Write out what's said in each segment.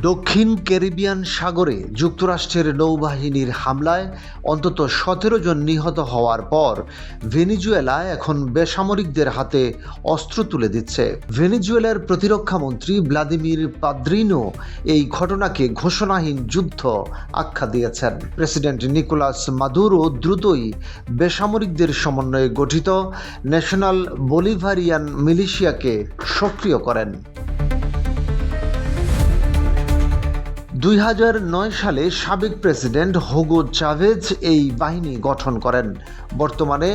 দক্ষিণ ক্যারিবিয়ান সাগরে যুক্তরাষ্ট্রের নৌবাহিনীর হামলায় অন্তত 17 জন নিহত হওয়ার পর ভেনেজুয়েলা এখন বেসামরিকদের হাতে অস্ত্র তুলে দিচ্ছে। ভেনেজুয়েলার প্রতিরক্ষা মন্ত্রী ভ্লাদিমির পাদ্রিনো এই ঘটনাকে ঘোষণাহীন যুদ্ধ আখ্যা দিয়েছেন। প্রেসিডেন্ট নিকোলাস মাদুরো দ্রুতই বেসামরিকদের সমন্বয়ে গঠিত ন্যাশনাল বলিভারিয়ান মিলিশিয়াকে সক্রিয় করেন। 2009 সালে সাবেক প্রেসিডেন্ট হুগো চাভেজ এই বাহিনী গঠন করেন। বর্তমানে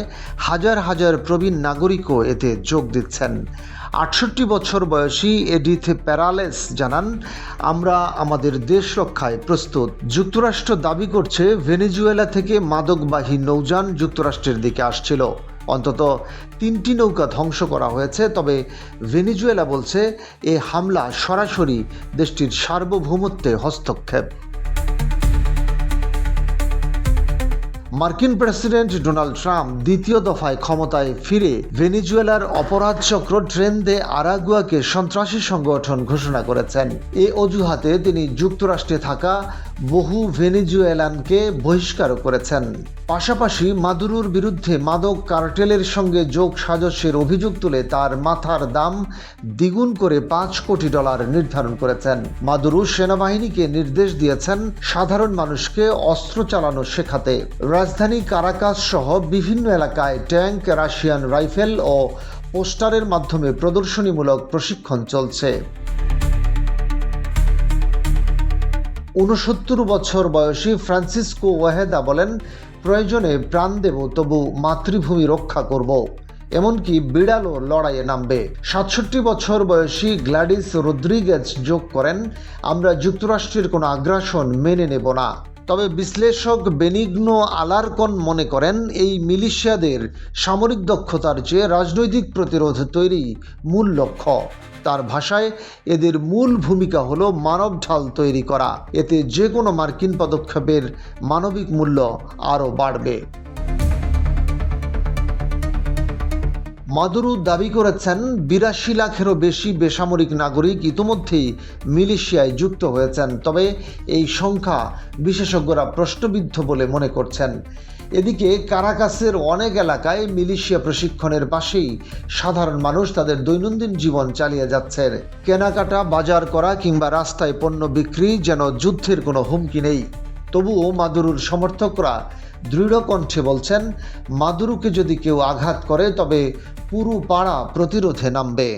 হাজার হাজার প্রবীণ নাগরিকও এতে যোগ দিচ্ছেন। 68 বছর বয়সী এডিথ প্যারালেস জানান, আমরা আমাদের দেশ রক্ষায় প্রস্তুত। যুক্তরাষ্ট্র দাবি করছে ভেনেজুয়েলা থেকে মাদকবাহী নৌযান যুক্তরাষ্ট্রের দিকে আসছিল। অন্তত 3টি নৌকা ধ্বংস করা হয়েছে, তবে ভেনেজুয়েলা বলছে এ হামলা সরাসরি দেশটির সার্বভৌমত্বে হস্তক্ষেপ। মার্কিন প্রেসিডেন্ট ডোনাল্ড ট্রাম্প দ্বিতীয় দফায় ক্ষমতায় ফিরে ভেনেজুয়েলার অপরাধ চক্র ট্রেন দে আরাগুয়াকে সন্ত্রাসী সংগঠন ঘোষণা করেছেন। এ অজুহাতে তিনি যুক্তরাষ্ট্রে থাকা বহু ভেনেজুয়েলানকে বহিষ্কারও করেছেন। পাশাপাশি মাদুরোর বিরুদ্ধে মাদক কার্টেলের সঙ্গে যোগ সাজসের অভিযোগ তুলে তার মাথার দাম দ্বিগুণ করে $5 কোটি নির্ধারণ করেছেন। মাদুরো সেনাবাহিনীকে নির্দেশ দিয়েছেন সাধারণ মানুষকে অস্ত্র চালানো শেখাতে। রাজধানী কারাকাস সহ বিভিন্ন এলাকায় ট্যাঙ্ক, রাশিয়ান রাইফেল ও পোস্টারের মাধ্যমে প্রদর্শনীমূলক প্রশিক্ষণ চলছে। 69 বছর বয়সী ফ্রান্সিসকো ওয়েহেদা বলেন, প্রয়োজনে প্রাণ দেব, তবু মাতৃভূমি রক্ষা করব। এমনকি বিড়ালও লড়াইয়ে নামবে। 67 বছর বয়সী গ্ল্যাডিস রদ্রিগেজ যোগ করেন, আমরা যুক্তরাষ্ট্রের কোনো আগ্রাসন মেনে নেব না। তবে বিশ্লেষক বেনিগনো আলারকন মনে করেন, এই মিলিশিয়াদের সামরিক দক্ষতার চেয়ে রাজনৈতিক প্রতিরোধ তৈরি মূল লক্ষ্য। তার ভাষায়, এদের মূল ভূমিকা হলো মানব ঢাল তৈরি করা। এতে যে কোনো মার্কিন পদক্ষেপের মানবিক মূল্য আরও বাড়বে। মাদুরো দাবি করেছেন 82 লাখেরও বেশি বেসামরিক নাগরিক ইতিমধ্যেই মিলিশিয়ায় যুক্ত হয়েছেন, তবে এই সংখ্যা বিশেষজ্ঞরা প্রশ্নবিদ্ধ বলে মনে করছেন। এদিকে কারাকাসের অনেক এলাকায় মিলিশিয়া প্রশিক্ষণের পাশেই সাধারণ মানুষ তাদের দৈনন্দিন জীবন চালিয়ে যাচ্ছে। কেনাকাটা, বাজার করা কিংবা রাস্তায় পণ্য বিক্রি যেন যুদ্ধের কোনো হুমকি নেই। তবুও মাদুরোর সমর্থকরা দৃঢ় কণ্ঠে বলছেন, মাদুরোকে যদি কেউ আঘাত করে তবে পুরো পাড়া প্রতিরোধে নামবে।